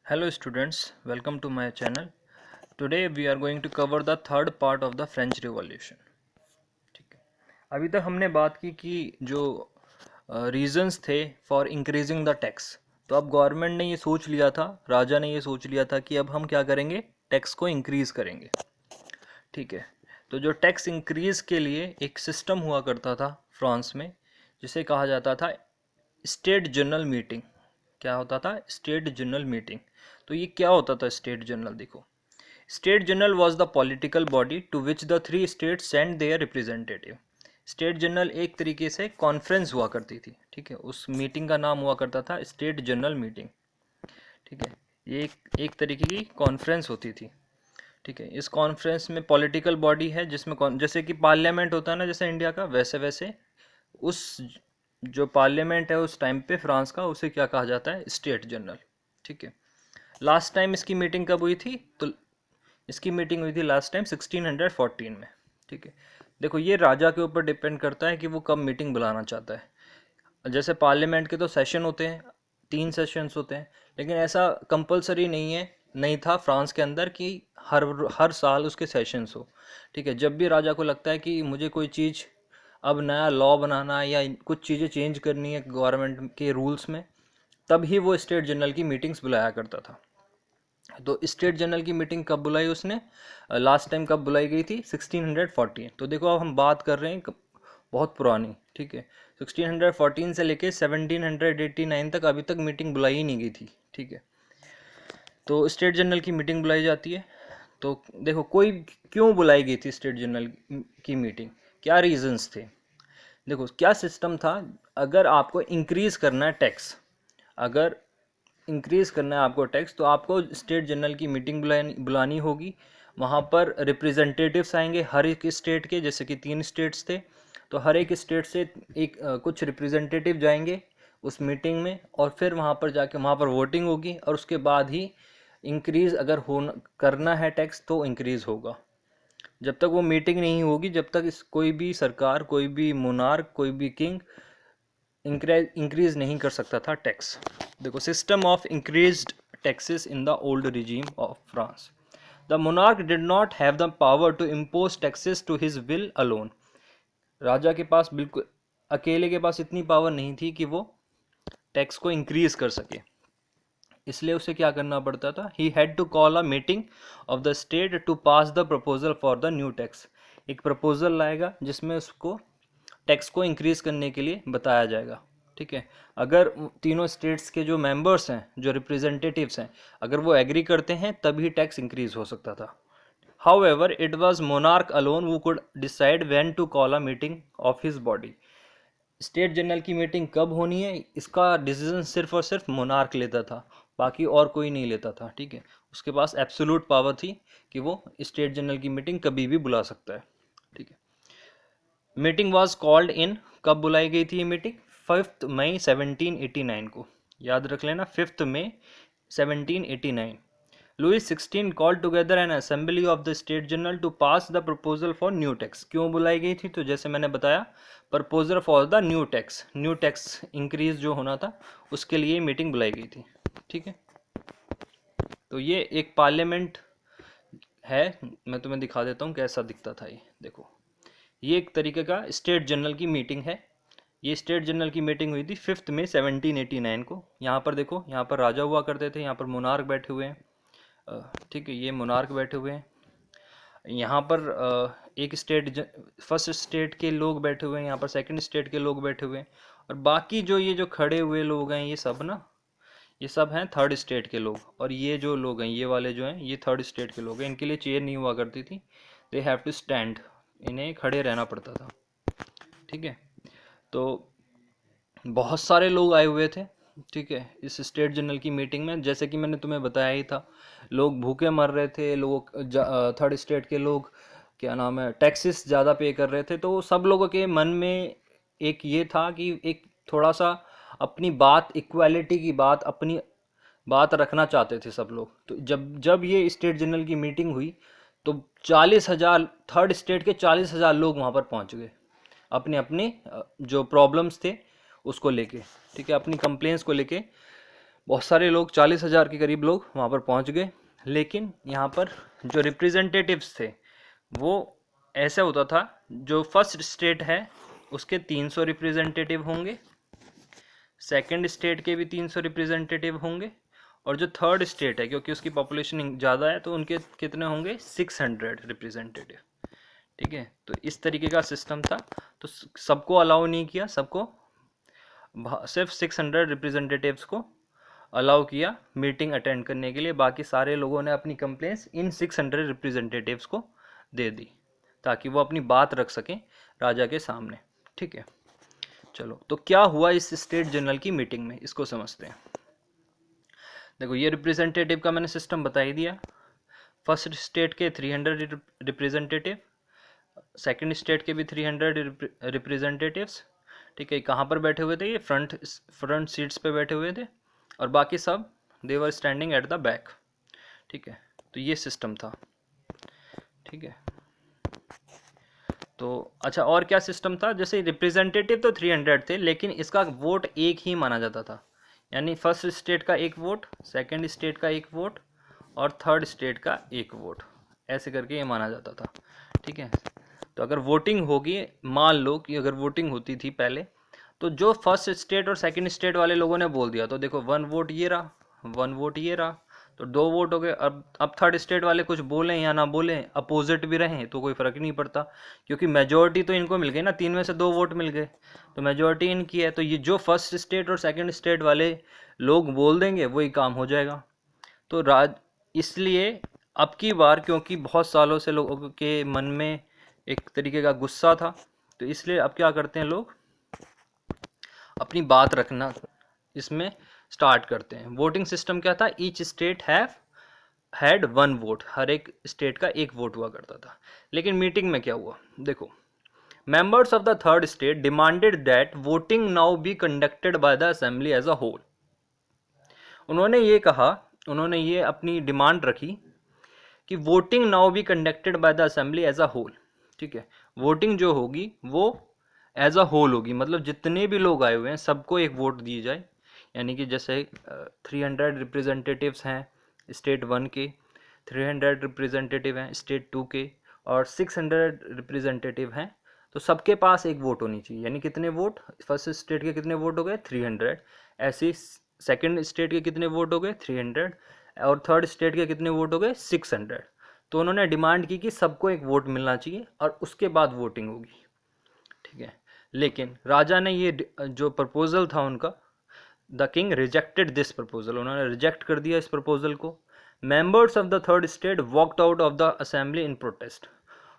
Hello students, welcome to my channel. Today we are going to cover the third part of the French Revolution. ठीक है, अभी तक हमने बात की कि जो रीजंस थे फॉर इंक्रीजिंग द टैक्स। तो अब गवर्नमेंट ने ये सोच लिया था, राजा ने ये सोच लिया था कि अब हम क्या करेंगे, टैक्स को इंक्रीज करेंगे। ठीक है, तो जो टैक्स इंक्रीज के लिए एक सिस्टम हुआ करता था फ्रांस में, जिसे कहा जाता था स्टेट जनरल मीटिंग। क्या होता था? State general meeting. तो ये क्या होता था स्टेट जनरल? देखो, state general was the political body to which the three state send their representative. State general एक तरीके से कॉन्फ्रेंस हुआ करती थी। ठीक है, उस मीटिंग का नाम हुआ करता था स्टेट जनरल मीटिंग। ठीक है, ये एक तरीके की कॉन्फ्रेंस होती थी। ठीक है, इस कॉन्फ्रेंस में पॉलिटिकल बॉडी है जिसमें जैसे कि पार्लियामेंट होता है ना, जैसे इंडिया का, वैसे वैसे उस जो पार्लियामेंट है उस टाइम पे फ्रांस का, उसे क्या कहा जाता है? State general. ठीक है, लास्ट टाइम इसकी मीटिंग कब हुई थी? तो इसकी मीटिंग हुई थी लास्ट टाइम 1614 में। ठीक है, देखो ये राजा के ऊपर डिपेंड करता है कि वो कब मीटिंग बुलाना चाहता है। जैसे पार्लियामेंट के तो सेशन होते हैं, 3 सेशंस होते हैं, लेकिन ऐसा कंपलसरी नहीं था फ्रांस के अंदर कि हर हर साल उसके सेशंस हो। ठीक है, जब भी राजा को लगता है कि मुझे कोई चीज़, अब नया लॉ बनाना है या कुछ चीज़ें चेंज करनी है गवर्नमेंट के रूल्स में, तब ही वो स्टेट जनरल की मीटिंग्स बुलाया करता था। तो स्टेट जनरल की मीटिंग कब बुलाई उसने? लास्ट टाइम कब बुलाई गई थी? 1614। तो देखो अब हम बात कर रहे हैं बहुत पुरानी। ठीक है, 1614 से लेके 1789 तक अभी तक मीटिंग बुलाई ही नहीं गई थी। ठीक है, तो स्टेट जनरल की मीटिंग बुलाई जाती है। तो देखो, कोई क्यों बुलाई गई थी स्टेट जनरल की मीटिंग, क्या रीजंस थे? देखो क्या सिस्टम था, अगर आपको इंक्रीज करना है टैक्स, अगर इंक्रीज करना है आपको टैक्स, तो आपको स्टेट जनरल की मीटिंग बुलानी होगी। वहाँ पर रिप्रेजेंटेटिव्स आएंगे हर एक स्टेट के, जैसे कि 3 स्टेट्स थे, तो हर एक स्टेट से कुछ रिप्रेजेंटेटिव जाएंगे उस मीटिंग में, और फिर वहाँ पर जाके वहाँ पर वोटिंग होगी, और उसके बाद ही इंक्रीज अगर होना करना है टैक्स तो इंक्रीज होगा। जब तक वो मीटिंग नहीं होगी, जब तक कोई भी सरकार, कोई भी मोनार्क, कोई भी किंग इंक्रीज नहीं कर सकता था टैक्स। देखो, system of increased taxes in the old regime of France. The monarch did not have the power to impose taxes to his will alone. राजा के पास बिल्कुल अकेले के पास इतनी पावर नहीं थी कि वो टैक्स को इंक्रीज कर सके, इसलिए उसे क्या करना पड़ता था? He had to call a meeting of the state to pass the proposal for the new tax. एक प्रपोजल लाएगा जिसमें उसको टैक्स को इंक्रीज करने के लिए बताया जाएगा। ठीक है, अगर तीनों स्टेट्स के जो मेंबर्स हैं, जो रिप्रेजेंटेटिव्स हैं, अगर वो एग्री करते हैं तभी टैक्स इंक्रीज हो सकता था। However it was monarch alone who could decide when to call a meeting of his body. State general की मीटिंग कब होनी है, इसका डिसीजन सिर्फ और सिर्फ मोनार्क लेता था, बाकी और कोई नहीं लेता था। ठीक है, उसके पास एब्सोल्यूट पावर थी कि वो स्टेट जनरल की मीटिंग कभी भी बुला सकता है। ठीक है, मीटिंग वाज कॉल्ड इन, कब बुलाई गई थी ये मीटिंग? 5 मई 1789 को। याद रख लेना, 5 मई 1789। Louis 16 called together an assembly of the state general to pass the proposal for new tax. क्यों बुलाई गई थी? तो जैसे मैंने बताया, proposal for the new tax increase जो होना था, उसके लिए मीटिंग बुलाई गई थी। ठीक है, तो ये एक पार्लियामेंट है, मैं तुम्हें दिखा देता हूँ कैसा दिखता था ये। देखो, ये एक तरीके का स्टेट जनरल की मीटिंग है। ये स्टेट जनरल की मीटिंग हुई थी 5 मई 1789 को। यहाँ पर देखो, यहाँ पर राजा हुआ करते थे, यहाँ पर मोनार्क बैठे हुए हैं। ठीक है, ये मोनार्क बैठे हुए हैं। यहाँ पर एक फर्स्ट स्टेट के लोग बैठे हुए हैं, यहाँ पर सेकंड स्टेट के लोग बैठे हुए हैं, और बाकी जो ये जो खड़े हुए लोग हैं, ये सब ना, ये सब हैं थर्ड स्टेट के लोग। और ये जो लोग हैं, ये वाले जो हैं, ये थर्ड स्टेट के लोग हैं। इनके लिए चेयर नहीं हुआ करती थी, दे हैव टू स्टैंड, इन्हें खड़े रहना पड़ता था। ठीक है, तो बहुत सारे लोग आए हुए थे। ठीक है, इस स्टेट जनरल की मीटिंग में, जैसे कि मैंने तुम्हें बताया ही था, लोग भूखे मर रहे थे, लोग थर्ड स्टेट के लोग, क्या नाम है, टैक्सेस ज़्यादा पे कर रहे थे। तो सब लोगों के मन में एक ये था कि एक थोड़ा सा अपनी बात, इक्वालिटी की बात, अपनी बात रखना चाहते थे सब लोग। तो जब जब ये स्टेट जनरल की मीटिंग हुई, तो 40,000 थर्ड स्टेट के 40,000 लोग वहाँ पर पहुँच गए, अपने अपने जो प्रॉब्लम्स थे उसको लेके। ठीक है, अपनी कंप्लेंट्स को लेके बहुत सारे लोग 40,000 के करीब लोग वहाँ पर पहुँच गए। लेकिन यहाँ पर जो रिप्रेजेंटेटिव्स थे वो ऐसा होता था, जो फर्स्ट स्टेट है उसके 300 रिप्रेजेंटेटिव होंगे, सेकंड स्टेट के भी 300 रिप्रेजेंटेटिव होंगे, और जो थर्ड स्टेट है क्योंकि उसकी पॉपुलेशन ज़्यादा है तो उनके कितने होंगे, 600 रिप्रेजेंटेटिव। ठीक है, तो इस तरीके का सिस्टम था। तो सबको अलाउ नहीं किया, सबको सिर्फ 600 रिप्रेजेंटेटिव्स को अलाउ किया मीटिंग अटेंड करने के लिए। बाकी सारे लोगों ने अपनी कंप्लेंट्स इन 600 रिप्रेजेंटेटिव्स को दे दी ताकि वो अपनी बात रख सकें राजा के सामने। ठीक है, चलो तो क्या हुआ इस स्टेट जनरल की मीटिंग में, इसको समझते हैं। देखो, ये रिप्रेजेंटेटिव का मैंने सिस्टम बता ही दिया। फर्स्ट स्टेट के 300 रिप्रेजेंटेटिव, सेकंड स्टेट के भी 300 रिप्रेजेंटेटिव्स। ठीक है, कहाँ पर बैठे हुए थे, ये फ्रंट सीट्स पे बैठे हुए थे, और बाकी सब they were standing at the back. ठीक है, तो ये सिस्टम था। ठीक है, तो अच्छा, और क्या सिस्टम था, जैसे रिप्रेजेंटेटिव तो 300 थे लेकिन इसका वोट एक ही माना जाता था। यानी फर्स्ट स्टेट का एक वोट, सेकंड स्टेट का एक वोट, और थर्ड स्टेट का एक वोट, ऐसे करके ये माना जाता था। ठीक है, तो अगर वोटिंग होगी, मान लो कि अगर वोटिंग होती थी पहले, तो जो फर्स्ट स्टेट और सेकंड स्टेट वाले लोगों ने बोल दिया तो देखो 1 वोट ये रहा, 1 वोट ये रहा, तो 2 वोट हो गए। अब थर्ड स्टेट वाले कुछ बोलें या ना बोलें, अपोजिट भी रहें तो कोई फ़र्क नहीं पड़ता, क्योंकि मेजोरिटी तो इनको मिल गई ना, 3 में से 2 वोट मिल गए, तो मेजोरिटी इनकी है। तो ये जो फर्स्ट स्टेट और सेकंड स्टेट वाले लोग बोल देंगे वही काम हो जाएगा। तो इसलिए अब की बार, क्योंकि बहुत सालों से लोगों के मन में एक तरीके का गुस्सा था, तो इसलिए अब क्या करते हैं लोग, अपनी बात रखना इसमें स्टार्ट करते हैं। वोटिंग सिस्टम क्या था, ईच स्टेट हैड 1 वोट, हर एक स्टेट का एक वोट हुआ करता था। लेकिन मीटिंग में क्या हुआ, देखो, members of the third state demanded that voting now be conducted by the assembly as a whole. उन्होंने ये कहा, उन्होंने ये अपनी डिमांड रखी कि voting now be conducted by the assembly as a whole. ठीक है, वोटिंग जो होगी वो एज अ होल होगी, मतलब जितने भी लोग आए हुए हैं सबको एक वोट दी जाए। यानी कि जैसे 300 रिप्रेजेंटेटिव्स हैं स्टेट 1 के, 300 रिप्रेजेंटेटिव हैं स्टेट 2 के, और 600 रिप्रेजेंटेटिव हैं, तो सबके पास एक वोट होनी चाहिए। यानी कितने वोट, फर्स्ट स्टेट के कितने वोट हो गए, 300, ऐसे सेकंड स्टेट के कितने वोट हो गए, 300, और थर्ड स्टेट के कितने वोट हो गए, 600। तो उन्होंने डिमांड की कि सबको एक वोट मिलना चाहिए और उसके बाद वोटिंग होगी। ठीक है, लेकिन राजा ने ये जो प्रपोजल था उनका, the king rejected this proposal, उन्होंने रिजेक्ट कर दिया इस प्रपोजल को। Members of the third state walked out of the assembly in protest,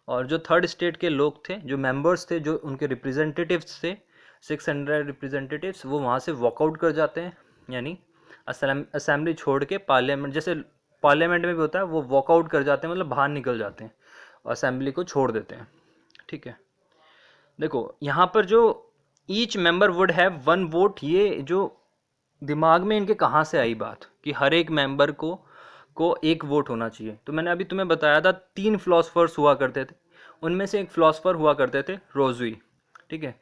और जो थर्ड स्टेट के लोग थे, जो मेंबर्स थे, जो उनके रिप्रेजेंटेटिव्स थे, 600 रिप्रेजेंटेटिव्स, वो वहाँ से वॉकआउट कर जाते हैं। यानी असेंबली छोड़ के, पार्लियामेंट जैसे पार्लियामेंट में भी होता है, वो वॉकआउट कर जाते हैं, मतलब बाहर निकल जाते हैं, असेंबली को छोड़ देते हैं। ठीक है, देखो यहाँ पर जो each member would have 1 vote, ये जो दिमाग में इनके कहाँ से आई बात कि हर एक मेंबर को एक वोट होना चाहिए। तो मैंने अभी तुम्हें बताया था 3 फिलोसफर्स हुआ करते थे, उनमें से एक फिलोसफर हुआ करते थे रोजवी। ठीक है,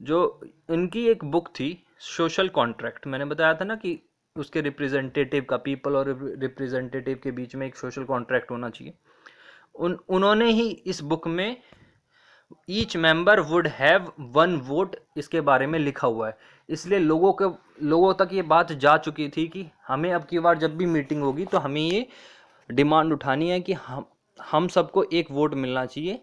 जो इनकी एक बुक थी सोशल कॉन्ट्रैक्ट, मैंने बताया था ना कि उसके रिप्रेजेंटेटिव का, पीपल और रिप्रेजेंटेटिव के बीच में एक सोशल कॉन्ट्रैक्ट होना चाहिए। उन्होंने ही इस बुक में each member would have 1 vote इसके बारे में लिखा हुआ है। इसलिए लोगों तक ये बात जा चुकी थी कि हमें अब की बार जब भी मीटिंग होगी तो हमें ये डिमांड उठानी है कि हम सबको एक वोट मिलना चाहिए,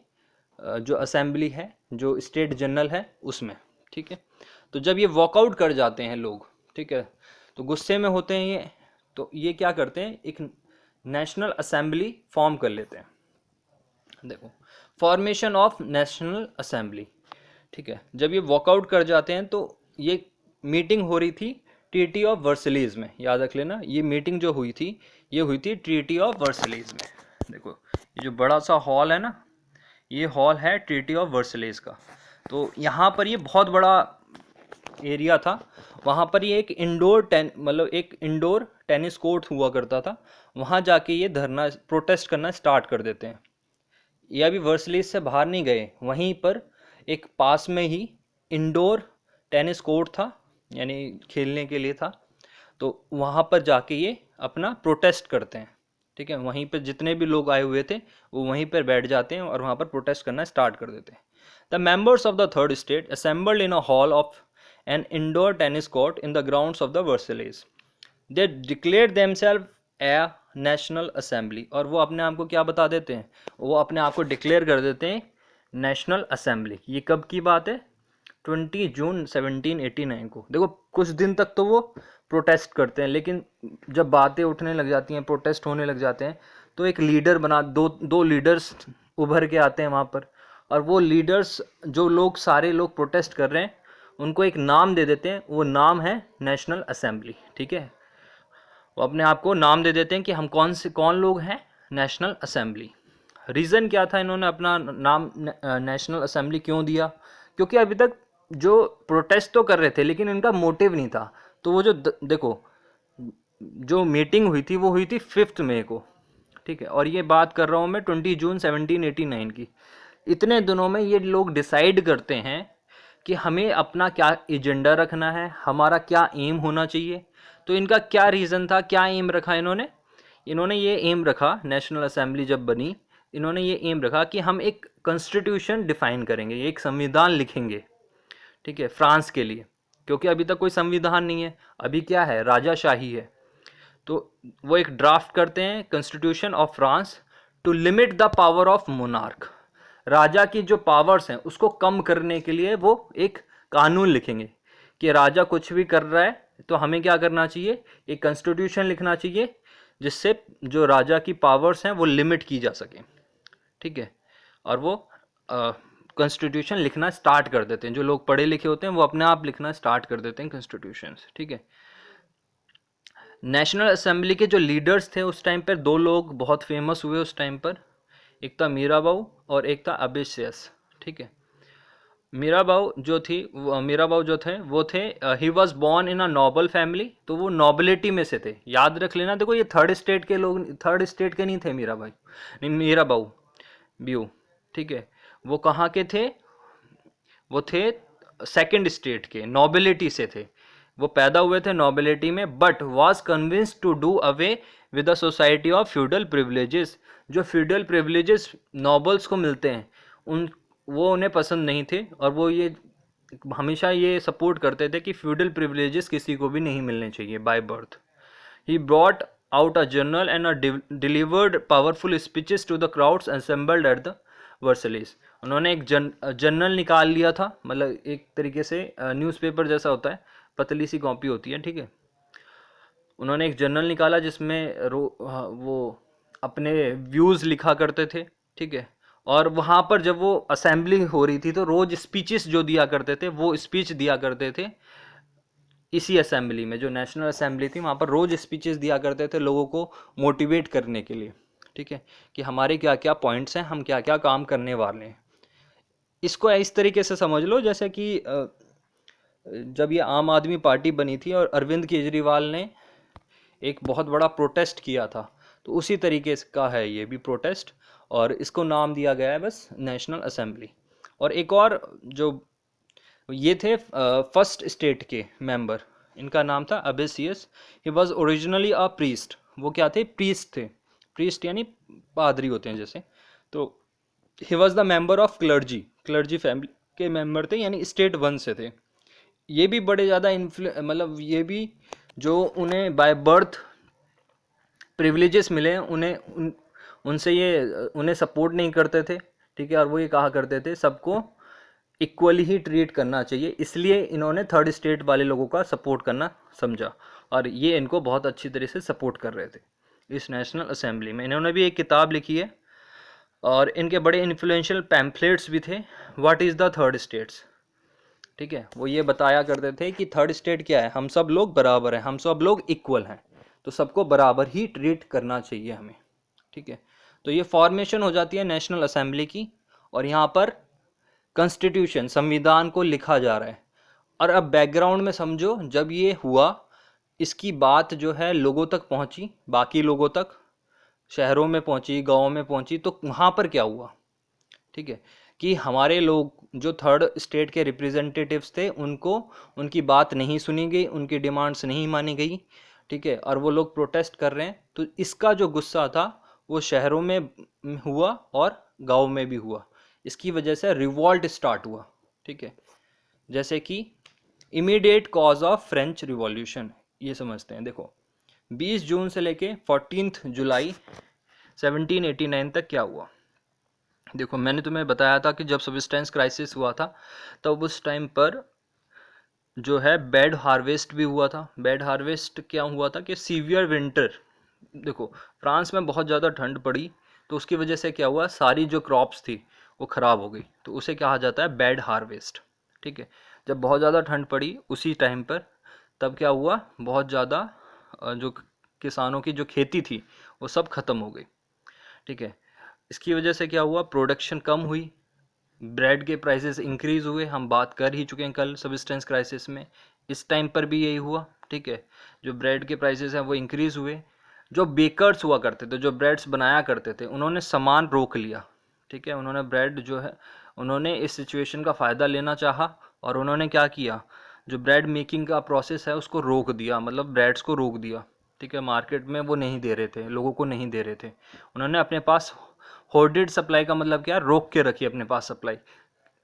जो असेंबली है, जो स्टेट जनरल है उसमें। ठीक है, तो जब ये वॉकआउट कर जाते हैं लोग, ठीक है, तो गुस्से में होते हैं ये, तो ये क्या करते हैं, एक नेशनल असेंबली फॉर्म कर लेते हैं। देखो, फॉर्मेशन ऑफ नेशनल असेंबली। ठीक है, जब ये वॉकआउट कर जाते हैं तो ये मीटिंग हो रही थी ट्रीटी ऑफ वर्सलीज में, याद रख लेना, ये मीटिंग जो हुई थी ये हुई थी ट्रीटी ऑफ वर्सलीज में। देखो, ये जो बड़ा सा हॉल है ना, ये हॉल है ट्रीटी ऑफ वर्सलीज का। तो यहाँ पर ये बहुत बड़ा एरिया था, वहाँ पर ये एक इंडोर टेनिस कोर्ट हुआ करता था, वहाँ जाके ये धरना प्रोटेस्ट करना स्टार्ट कर देते हैं। ये अभी वर्सलीज से बाहर नहीं गए, वहीं पर एक पास में ही इंडोर टेनिस कोर्ट था, यानी खेलने के लिए था, तो वहाँ पर जाके ये अपना प्रोटेस्ट करते हैं, ठीक है। वहीं पर जितने भी लोग आए हुए थे वो वहीं पर बैठ जाते हैं और वहाँ पर प्रोटेस्ट करना स्टार्ट कर देते हैं। The members of the third state assembled in a hall of an indoor tennis court in the grounds of the Versailles. They declare themselves a national assembly, और वो अपने आप को क्या बता देते हैं, वो अपने आप को डिक्लेयर कर देते हैं नेशनल असेंबली। ये कब की बात है, 20 जून 1789 को। देखो कुछ दिन तक तो वो प्रोटेस्ट करते हैं, लेकिन जब बातें उठने लग जाती हैं, प्रोटेस्ट होने लग जाते हैं, तो एक लीडर बना दो लीडर्स उभर के आते हैं वहाँ पर, और वो लीडर्स जो लोग सारे लोग प्रोटेस्ट कर रहे हैं उनको एक नाम दे देते हैं, वो नाम है नेशनल असेंबली, ठीक है। वो अपने आप को नाम दे देते हैं कि हम कौन लोग हैं, नेशनल असेंबली। रीज़न क्या था इन्होंने अपना नाम नेशनल असेंबली क्यों दिया, क्योंकि अभी तक जो प्रोटेस्ट तो कर रहे थे लेकिन इनका मोटिव नहीं था। तो वो जो देखो जो मीटिंग हुई थी वो हुई थी 5 मई को, ठीक है, और ये बात कर रहा हूँ मैं 20 जून 1789 की। इतने दिनों में ये लोग डिसाइड करते हैं कि हमें अपना क्या एजेंडा रखना है, हमारा क्या एम होना चाहिए। तो इनका क्या रीज़न था, क्या एम रखा इन्होंने ये एम रखा, नेशनल असेंबली जब बनी इन्होंने ये एम रखा कि हम एक कॉन्स्टिट्यूशन डिफाइन करेंगे, एक संविधान लिखेंगे, ठीक है, फ्रांस के लिए, क्योंकि अभी तक कोई संविधान नहीं है, अभी क्या है, राजाशाही है। तो वो एक ड्राफ्ट करते हैं constitution of France to limit the power of monarch. राजा की जो पावर्स हैं उसको कम करने के लिए वो एक कानून लिखेंगे कि राजा कुछ भी कर रहा है तो हमें क्या करना चाहिए, एक कॉन्स्टिट्यूशन लिखना चाहिए जिससे जो राजा की पावर्स हैं वो लिमिट की जा सके, ठीक है। और वो कॉन्स्टिट्यूशन लिखना स्टार्ट कर देते हैं, जो लोग पढ़े लिखे होते हैं वो अपने आप लिखना स्टार्ट कर देते हैं कॉन्स्टिट्यूशन, ठीक है। नेशनल असेंबली के जो लीडर्स थे उस टाइम पर, दो लोग बहुत फेमस हुए उस टाइम पर, एक था मीराबाऊ और एक था अबेसियस, ठीक है। मीराबाऊ जो थे वो थे, he was born in a Nobel family, तो वो नोबिलिटी में से थे, याद रख लेना। देखो ये थर्ड स्टेट के लोग, थर्ड स्टेट के नहीं थे मीराबाऊ ब्यू, ठीक है। वो कहाँ के थे, वो थे सेकंड स्टेट के, नोबिलिटी से थे, वो पैदा हुए थे नोबिलिटी में, but was convinced to do away with the society of feudal privileges. जो फ्यूडल प्रिविलेजेस नोबल्स को मिलते हैं वो उन्हें पसंद नहीं थे, और वो ये हमेशा ये सपोर्ट करते थे कि फ्यूडल प्रिविलेजेस किसी को भी नहीं मिलने चाहिए by birth. He brought out a journal and delivered powerful speeches to the crowds assembled at the Versailles. उन्होंने एक जर्नल निकाल लिया था, मतलब एक तरीके से न्यूज़पेपर जैसा होता है, पतली सी कॉपी होती है, ठीक है। उन्होंने एक जर्नल निकाला जिसमें वो अपने व्यूज़ लिखा करते थे, ठीक है। और वहाँ पर जब वो असेंबली हो रही थी तो रोज़ स्पीचेस जो दिया करते थे वो स्पीच दिया करते थे इसी असेंबली में, जो नेशनल असेंबली थी वहाँ पर रोज़ स्पीचेस दिया करते थे लोगों को मोटिवेट करने के लिए, ठीक है, कि हमारे क्या क्या पॉइंट्स हैं, हम क्या क्या काम करने वाले हैं। इसको इस तरीके से समझ लो जैसे कि जब ये आम आदमी पार्टी बनी थी और अरविंद केजरीवाल ने एक बहुत बड़ा प्रोटेस्ट किया था, तो उसी तरीके का है ये भी प्रोटेस्ट, और इसको नाम दिया गया है बस नेशनल असेंबली। और एक और जो ये थे फर्स्ट स्टेट के मेंबर, इनका नाम था अबेसियस। He was originally a priest, वो क्या थे, प्रीस्ट थे, प्रीस्ट यानी पादरी होते हैं जैसे। तो he was the member of clergy family के मेंबर थे, यानी स्टेट 1 से थे। ये भी बड़े ज़्यादा मतलब ये भी जो उन्हें बाय बर्थ प्रिविलेजेस मिले हैं उनसे ये उन्हें सपोर्ट नहीं करते थे, ठीक है। और वो ये कहा करते थे सबको इक्वली ही ट्रीट करना चाहिए, इसलिए इन्होंने थर्ड स्टेट वाले लोगों का सपोर्ट करना समझा, और ये इनको बहुत अच्छी तरह से सपोर्ट कर रहे थे इस नेशनल असेंबली में। इन्होंने भी एक किताब लिखी है और इनके बड़े इन्फ्लुएंशियल पैम्फलेट्स भी थे, what is the third states, ठीक है। वो ये बताया करते थे कि थर्ड स्टेट क्या है, हम सब लोग बराबर हैं, हम सब लोग इक्वल हैं, तो सबको बराबर ही ट्रीट करना चाहिए हमें, ठीक है। तो ये फॉर्मेशन हो जाती है नेशनल असेंबली की, और यहाँ पर कॉन्स्टिट्यूशन संविधान को लिखा जा रहा है। और अब बैकग्राउंड में समझो, जब ये हुआ इसकी बात जो है लोगों तक पहुँची, बाकी लोगों तक, शहरों में पहुँची, गाँव में पहुँची, तो वहाँ पर क्या हुआ, ठीक है, कि हमारे लोग जो थर्ड स्टेट के रिप्रेजेंटेटिव्स थे उनको उनकी बात नहीं सुनी गई, उनकी डिमांड्स नहीं मानी गई। ठीक है, और वो लोग प्रोटेस्ट कर रहे हैं, तो इसका जो गुस्सा था वो शहरों में हुआ और गाँव में भी हुआ। इसकी वजह से रिवॉल्ट स्टार्ट हुआ। ठीक है, जैसे कि immediate cause of French revolution, ये समझते हैं। देखो 20 जून से लेके 14 जुलाई 1789 तक क्या हुआ। देखो मैंने तुम्हें बताया था कि जब सब्सिस्टेंस क्राइसिस हुआ था तब उस टाइम पर जो है बेड हार्वेस्ट भी हुआ था। बेड हार्वेस्ट क्या हुआ था कि सीवियर विंटर, देखो फ्रांस में बहुत ज़्यादा ठंड पड़ी, तो उसकी वजह से क्या हुआ, सारी जो क्रॉप्स थी वो ख़राब हो गई, तो उसे कहा जाता है बेड हार्वेस्ट। ठीक है, जब बहुत ज़्यादा ठंड पड़ी उसी टाइम पर, तब क्या हुआ, बहुत ज़्यादा जो किसानों की जो खेती थी वो सब खत्म हो गई। ठीक है, इसकी वजह से क्या हुआ, प्रोडक्शन कम हुई, ब्रेड के प्राइसेस इंक्रीज हुए, हम बात कर ही चुके हैं कल सब्सिस्टेंस क्राइसिस में। इस टाइम पर भी यही हुआ। ठीक है, जो ब्रेड के प्राइसेस हैं वो इंक्रीज हुए। जो बेकर्स हुआ करते थे, जो ब्रेड्स बनाया करते थे, उन्होंने सामान रोक लिया। ठीक है, उन्होंने ब्रेड जो है, उन्होंने इस सिचुएशन का फ़ायदा लेना चाहा और उन्होंने क्या किया, जो ब्रेड मेकिंग का प्रोसेस है उसको रोक दिया, मतलब ब्रेड्स को रोक दिया। ठीक है, मार्केट में वो नहीं दे रहे थे, लोगों को नहीं दे रहे थे, उन्होंने अपने पास होर्डेड सप्लाई का मतलब क्या, रोक के रखी अपने पास सप्लाई।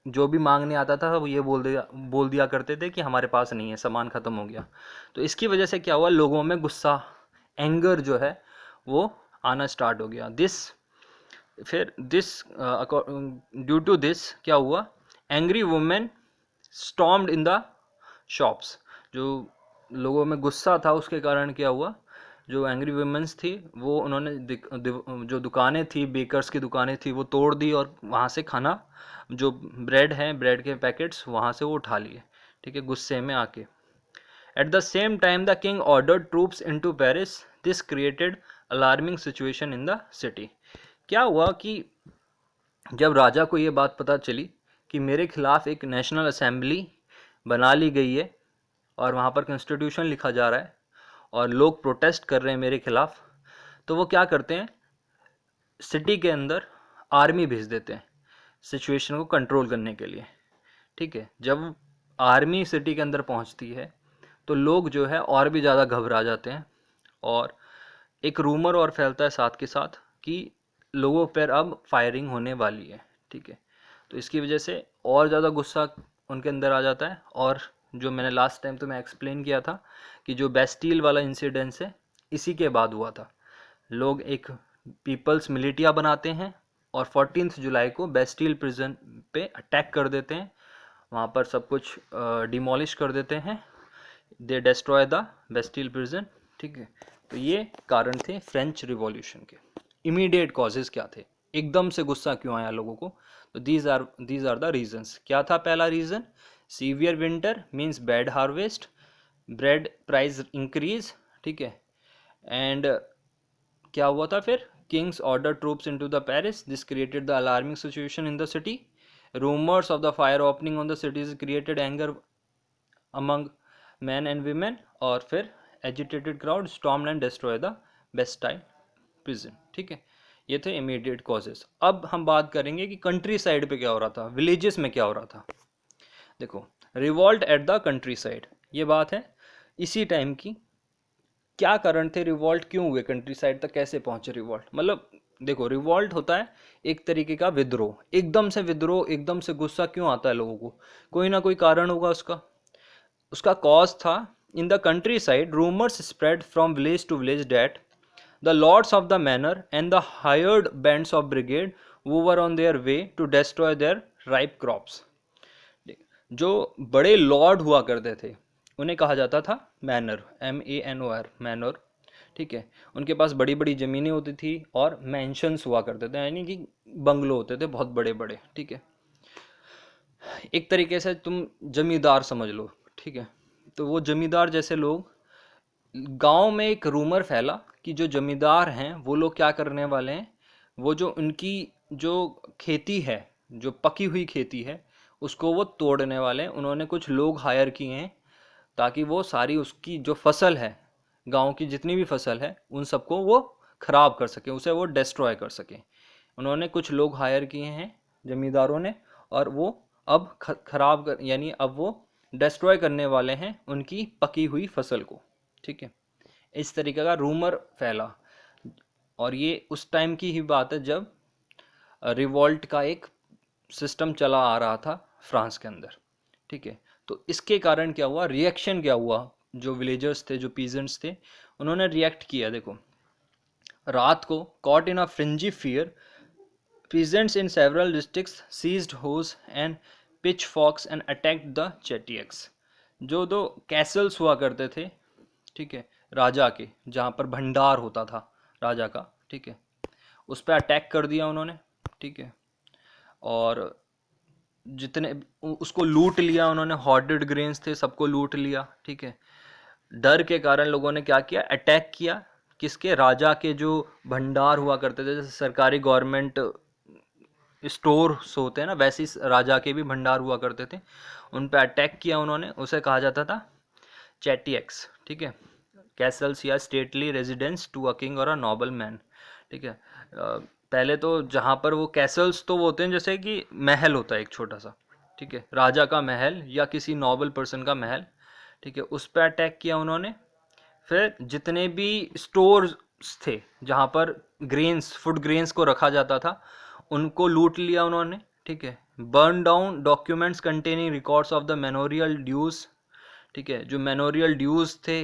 जो भी मांगने आता था वो ये बोल दिया करते थे कि हमारे पास नहीं है, सामान ख़त्म हो गया। तो इसकी वजह से क्या हुआ, लोगों में गुस्सा, एंगर जो है वो आना स्टार्ट हो गया। ड्यू टू दिस क्या हुआ, angry women stormed in the shops. जो लोगों में गुस्सा था उसके कारण क्या हुआ, जो एंग्री वुमेन्स थी वो उन्होंने जो दुकानें थी, बेकर्स की दुकानें थी, वो तोड़ दी और वहाँ से खाना, जो ब्रेड है, ब्रेड के पैकेट्स वहाँ से वो उठा लिए। ठीक है, गुस्से में आके। At the same time the king ordered troops into Paris. This created alarming situation in the city. क्या हुआ कि जब राजा को ये बात पता चली कि मेरे खिलाफ एक नेशनल असेंबली बना ली गई है और वहाँ पर कॉन्स्टिट्यूशन लिखा जा रहा है और लोग प्रोटेस्ट कर रहे हैं मेरे खिलाफ, तो वो क्या करते हैं, सिटी के अंदर आर्मी भेज देते हैं सिचुएशन को कंट्रोल करने के लिए। ठीक है, जब आर्मी सिटी के अंदर पहुंचती है तो लोग जो है और भी ज़्यादा घबरा जाते हैं और एक रूमर और फैलता है साथ के साथ कि लोगों पर अब फायरिंग होने वाली है। ठीक है, तो इसकी वजह से और ज़्यादा गुस्सा उनके अंदर आ जाता है। और जो मैंने लास्ट टाइम तो मैं एक्सप्लेन किया था कि जो बेस्टील वाला इंसिडेंस है इसी के बाद हुआ था। लोग एक पीपल्स मिलिटिया बनाते हैं और 14 जुलाई को बेस्टील प्रिजन पे अटैक कर देते हैं, वहाँ पर सब कुछ डिमोलिश कर देते हैं, दे डिस्ट्रॉय द बेस्टील प्रिजन। ठीक है, तो ये कारण थे फ्रेंच रिवॉल्यूशन के। इमीडिएट कॉजेज क्या थे, एकदम से गुस्सा क्यों आया लोगों को, तो दीज आर द रीजंस। क्या था पहला reason, severe winter means bad harvest, bread price increase. ठीक है, एंड क्या हुआ था फिर, Kings order troops into the Paris, this created the alarming situation in the city, rumours of the fire opening on the cities created anger among man and women, और फिर agitated crowd storm and destroy the Bastille prison. ठीक है, ये थे immediate causes. अब हम बात करेंगे कि कंट्री साइड पे क्या हो रहा था, विलेजेस में क्या हो रहा था। देखो revolt at the country side, ये बात है इसी टाइम की। क्या कारण थे, रिवॉल्ट क्यों हुए, कंट्री साइड तक कैसे पहुंचे रिवॉल्ट, मतलब देखो रिवॉल्ट होता है एक तरीके का विद्रोह, एकदम से विद्रोह, एकदम से गुस्सा क्यों आता है लोगों को, कोई ना कोई कारण होगा उसका। उसका कॉज था, in the countryside rumours spread from village to village that the lords of the manor and the hired bands of brigade वो were on their way to destroy their ripe crops. जो बड़े Lord हुआ करते थे उन्हें कहा जाता था मैनर, MANOR, मैनर। ठीक है, उनके पास बड़ी बड़ी ज़मीनें होती थी और मैंशंस हुआ करते थे, यानी कि बंगलो होते थे बहुत बड़े बड़े। ठीक है, एक तरीके से तुम जमींदार समझ लो। ठीक है, तो वो जमींदार जैसे लोग, गांव में एक रूमर फैला कि जो जमींदार हैं वो लोग क्या करने वाले हैं, वो जो उनकी जो खेती है, जो पकी हुई खेती है, उसको वो तोड़ने वाले हैं। उन्होंने कुछ लोग हायर किए हैं ताकि वो सारी उसकी जो फसल है, गांव की जितनी भी फसल है, उन सबको वो खराब कर सकें, उसे वो डिस्ट्रॉय कर सकें। उन्होंने कुछ लोग हायर किए हैं जमींदारों ने, और वो अब खराब कर, यानी अब वो डिस्ट्रॉय करने वाले हैं उनकी पकी हुई फसल को। ठीक है, इस तरीके का रूमर फैला। और ये उस टाइम की ही बात है जब रिवॉल्ट का एक सिस्टम चला आ रहा था फ्रांस के अंदर। ठीक है, तो इसके कारण क्या हुआ, रिएक्शन क्या हुआ, जो विलेजर्स थे, जो पीजेंट्स थे, उन्होंने रिएक्ट किया। देखो, रात को caught in a frenzy fear, peasants in several districts seized hoes and pitchforks and attacked the Chetiaks। जो दो कैसल्स हुआ करते थे, ठीक है, राजा के, जहाँ पर भंडार होता था राजा का, ठीक है, उस पर अटैक कर दिया उन्होंने। ठीक है, और जितने उसको लूट लिया उन्होंने, हॉर्डेड ग्रेन्स थे सबको लूट लिया। ठीक है, डर के कारण लोगों ने क्या किया, अटैक किया किसके, राजा के जो भंडार हुआ करते थे, जैसे सरकारी गवर्नमेंट स्टोर्स होते हैं ना, वैसे ही राजा के भी भंडार हुआ करते थे, उन पे अटैक किया उन्होंने। उसे कहा जाता था चैटियक्स। ठीक है, कैसल्स या stately residence to a king और अ नॉबल मैन। ठीक है, पहले तो जहाँ पर वो कैसल्स तो वो होते हैं जैसे कि महल होता है एक छोटा सा, ठीक है, राजा का महल या किसी नॉबल पर्सन का महल। ठीक है, उस पर अटैक किया उन्होंने। फिर जितने भी स्टोर्स थे जहाँ पर ग्रेन्स, फूड ग्रेन्स को रखा जाता था, उनको लूट लिया उन्होंने। ठीक है, burn down documents containing records of the memorial dues. ठीक है, जो मेमोरियल ड्यूज थे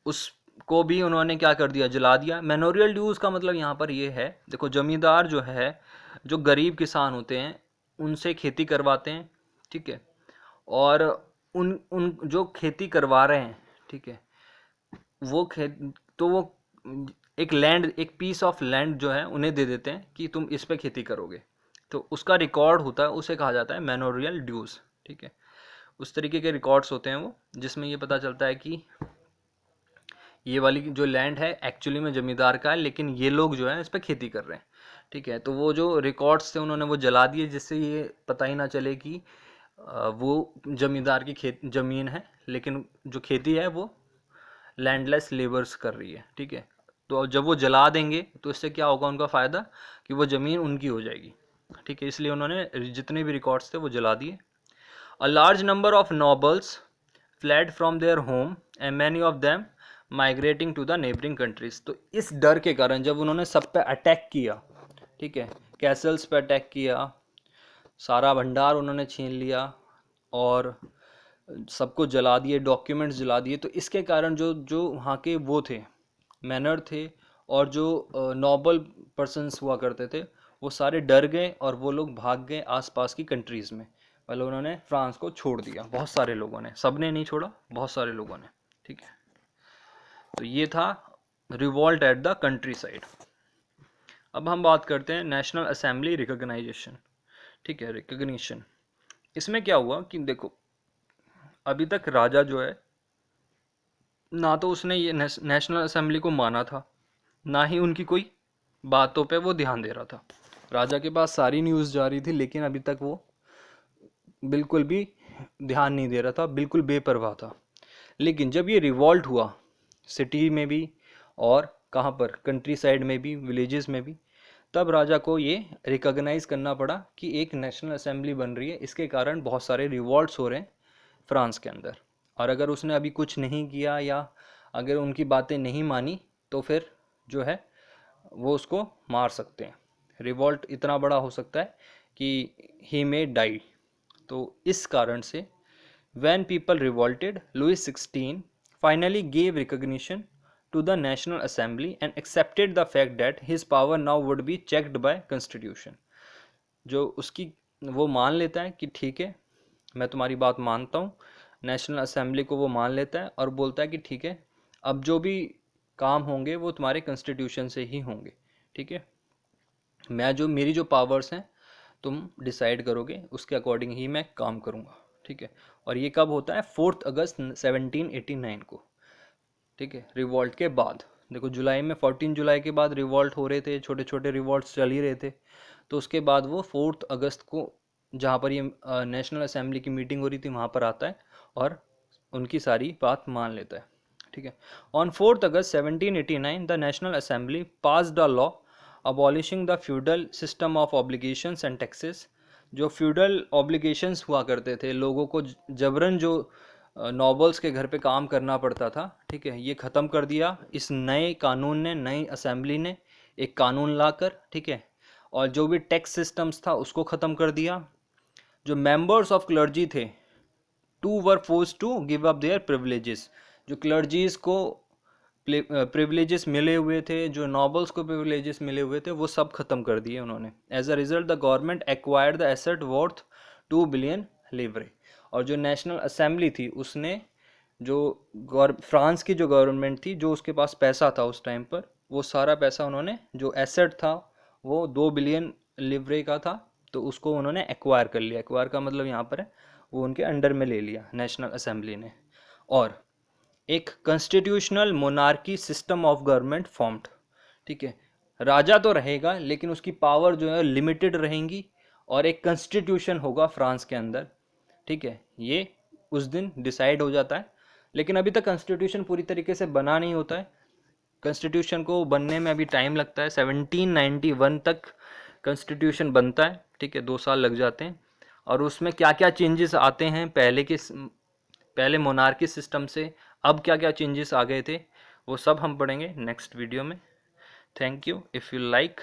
उसको भी उन्होंने क्या कर दिया, जला दिया। मेमोरियल ड्यूज का मतलब यहाँ पर ये है, देखो, जमींदार जो है, जो गरीब किसान होते हैं, उनसे खेती करवाते हैं। ठीक है, और उन उन जो खेती करवा रहे हैं, ठीक है, वो खेत, तो वो एक लैंड, एक पीस ऑफ लैंड जो है उन्हें दे देते हैं कि तुम इस पे खेती करोगे, तो उसका रिकॉर्ड होता है, उसे कहा जाता है मैनोरियल ड्यूज। ठीक है, उस तरीके के रिकॉर्ड्स होते हैं वो, जिसमें ये पता चलता है कि ये वाली जो लैंड है एक्चुअली में जमींदार का है, लेकिन ये लोग जो है इस पर खेती कर रहे हैं। ठीक है, तो वो जो रिकॉर्ड्स थे उन्होंने वो जला दिए, जिससे ये पता ही ना चले कि वो जमींदार की खेत ज़मीन है, लेकिन जो खेती है वो लैंडलेस लेबर्स कर रही है। ठीक है, तो जब वो जला देंगे तो इससे क्या होगा, उनका फ़ायदा कि वो ज़मीन उनकी हो जाएगी। ठीक है, इसलिए उन्होंने जितने भी रिकॉर्ड्स थे वो जला दिए। A large number of nobles fled from their home and many of them migrating to the neighbouring countries. तो इस डर के कारण जब उन्होंने सब पे अटैक किया, ठीक है, कैसल्स पे अटैक किया, सारा भंडार उन्होंने छीन लिया और सबको जला दिए, डॉक्यूमेंट्स जला दिए, तो इसके कारण जो जो वहाँ के वो थे, मैनर थे, और जो नॉबल पर्सन्स हुआ करते थे, वो सारे डर गए और वो लोग भाग गए आसपास की कंट्रीज़ में। मतलब उन्होंने फ्रांस को छोड़ दिया, बहुत सारे लोगों ने, सब ने नहीं छोड़ा, बहुत सारे लोगों ने। ठीक है, तो ये था revolt at the country side. अब हम बात करते हैं नेशनल असेंबली रिकॉग्नाइजेशन। ठीक है, रिकॉग्निशन। इसमें क्या हुआ कि देखो, अभी तक राजा जो है, ना तो उसने ये नेशनल असेंबली को माना था, ना ही उनकी कोई बातों पे वो ध्यान दे रहा था। राजा के पास सारी न्यूज़ जा रही थी, लेकिन अभी तक वो बिल्कुल भी ध्यान नहीं दे रहा था, बिल्कुल बेपरवाह था। लेकिन जब ये रिवॉल्ट हुआ, सिटी में भी और कहाँ पर, कंट्री साइड में भी, विलेजेस में भी, तब राजा को ये रिकॉग्नाइज करना पड़ा कि एक नेशनल असेंबली बन रही है, इसके कारण बहुत सारे रिवॉल्ट्स हो रहे हैं फ्रांस के अंदर। और अगर उसने अभी कुछ नहीं किया या अगर उनकी बातें नहीं मानी, तो फिर जो है वो उसको मार सकते हैं। रिवॉल्ट इतना बड़ा हो सकता है कि ही मे डाई। तो इस कारण से when people revolted, Louis 16 finally gave recognition to the National Assembly and accepted the fact that his power now would be checked by Constitution। जो उसकी, वो मान लेता है कि ठीक है, मैं तुम्हारी बात मानता हूँ, नेशनल असेंबली को वो मान लेता है और बोलता है कि ठीक है, अब जो भी काम होंगे वो तुम्हारे कॉन्स्टिट्यूशन से ही होंगे। ठीक है, मैं जो, मेरी जो पावर्स हैं तुम डिसाइड करोगे, उसके अकॉर्डिंग ही मैं काम करूँगा। ठीक है, और ये कब होता है, 4 अगस्त 1789 को। ठीक है, रिवॉल्ट के बाद। देखो, जुलाई में 14 जुलाई के बाद रिवॉल्ट हो रहे थे, छोटे छोटे रिवॉल्ट्स चल ही रहे थे, तो उसके बाद वो 4 अगस्त को, जहाँ पर ये नेशनल असेंबली की मीटिंग हो रही थी, वहाँ पर आता है और उनकी सारी बात मान लेता है। ठीक है, on 4 August 1789 the national assembly passed a law abolishing the feudal system of obligations and taxes. जो फ्यूडल ऑब्लिगेशंस हुआ करते थे, लोगों को जबरन जो नॉबल्स के घर पे काम करना पड़ता था, ठीक है, ये ख़त्म कर दिया इस नए कानून ने, नई असेंबली ने एक कानून लाकर, ठीक है। और जो भी टैक्स सिस्टम्स था उसको ख़त्म कर दिया। जो मेंबर्स ऑफ क्लर्जी थे, too were force to give up their privileges, जो क्लर्जीज को प्रिविलेजेस मिले हुए थे, जो नॉबल्स को प्रिविलेजेस मिले हुए थे, वो सब खत्म कर दिए उन्होंने। As a result the government acquired the asset worth 2 billion livre. और जो नेशनल असेंबली थी उसने जो फ्रांस की जो गवर्नमेंट थी, जो उसके पास पैसा था उस टाइम पर, वो सारा पैसा उन्होंने, जो एसेट था वो 2 बिलियन लिवरे का था, तो उसको उन्होंने एक्वायर कर लिया। एक्वायर का मतलब यहाँ पर है वो उनके अंडर में ले लिया नेशनल असेंबली ने। और एक constitutional monarchy system of government formed, ठीक है। राजा तो रहेगा लेकिन उसकी पावर जो है लिमिटेड रहेंगी, और एक कॉन्स्टिट्यूशन होगा फ्रांस के अंदर, ठीक है। ये उस दिन डिसाइड हो जाता है, लेकिन अभी तक कॉन्स्टिट्यूशन पूरी तरीके से बना नहीं होता है। कॉन्स्टिट्यूशन को बनने में अभी टाइम लगता है, 1791 तक कॉन्स्टिट्यूशन बनता है, ठीक है, 2 साल लग जाते हैं। और उसमें क्या क्या चेंजेस आते हैं पहले मोनार्की सिस्टम से अब क्या क्या चेंजेस आ गए थे, वो सब हम पढ़ेंगे नेक्स्ट वीडियो में। Thank you. If you like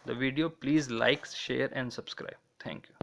the video please like, share and subscribe. Thank you.